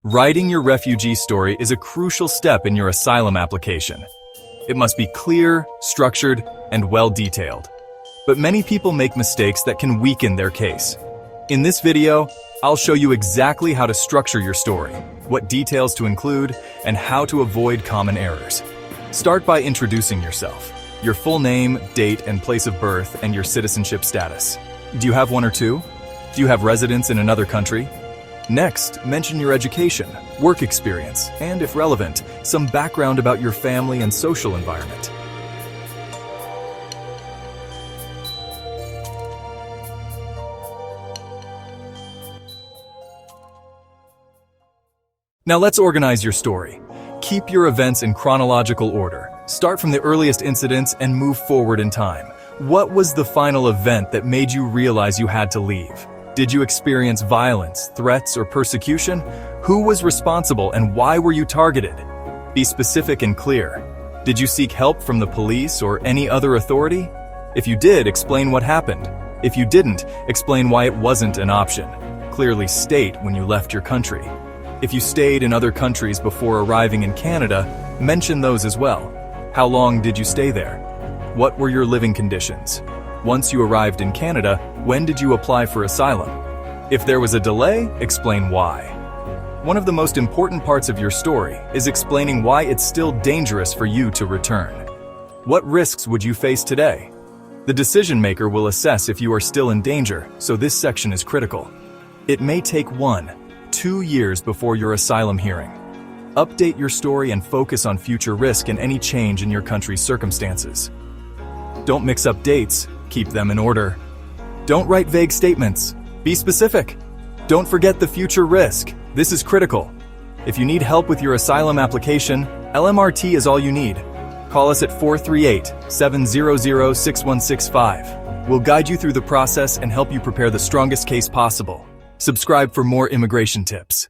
Writing your refugee story is a crucial step in your asylum application. It must be clear, structured, and well-detailed. But many people make mistakes that can weaken their case. In this video, I'll show you exactly how to structure your story, what details to include, and how to avoid common errors. Start by introducing yourself, your full name, date, and place of birth, and your citizenship status. Do you have one or two? Do you have residence in another country? Next, mention your education, work experience, and if relevant, some background about your family and social environment. Now let's organize your story. Keep your events in chronological order. Start from the earliest incidents and move forward in time. What was the final event that made you realize you had to leave? Did you experience violence, threats, or persecution? Who was responsible and why were you targeted? Be specific and clear. Did you seek help from the police or any other authority? If you did, explain what happened. If you didn't, explain why it wasn't an option. Clearly state when you left your country. If you stayed in other countries before arriving in Canada, mention those as well. How long did you stay there? What were your living conditions? Once you arrived in Canada, when did you apply for asylum? If there was a delay, explain why. One of the most important parts of your story is explaining why it's still dangerous for you to return. What risks would you face today? The decision maker will assess if you are still in danger, so this section is critical. It may take 1-2 years before your asylum hearing. Update your story and focus on future risk and any change in your country's circumstances. Don't mix up dates. Keep them in order. Don't write vague statements. Be specific. Don't forget the future risk. This is critical. If you need help with your asylum application, LMRT is all you need. Call us at 438-700-6165. We'll guide you through the process and help you prepare the strongest case possible. Subscribe for more immigration tips.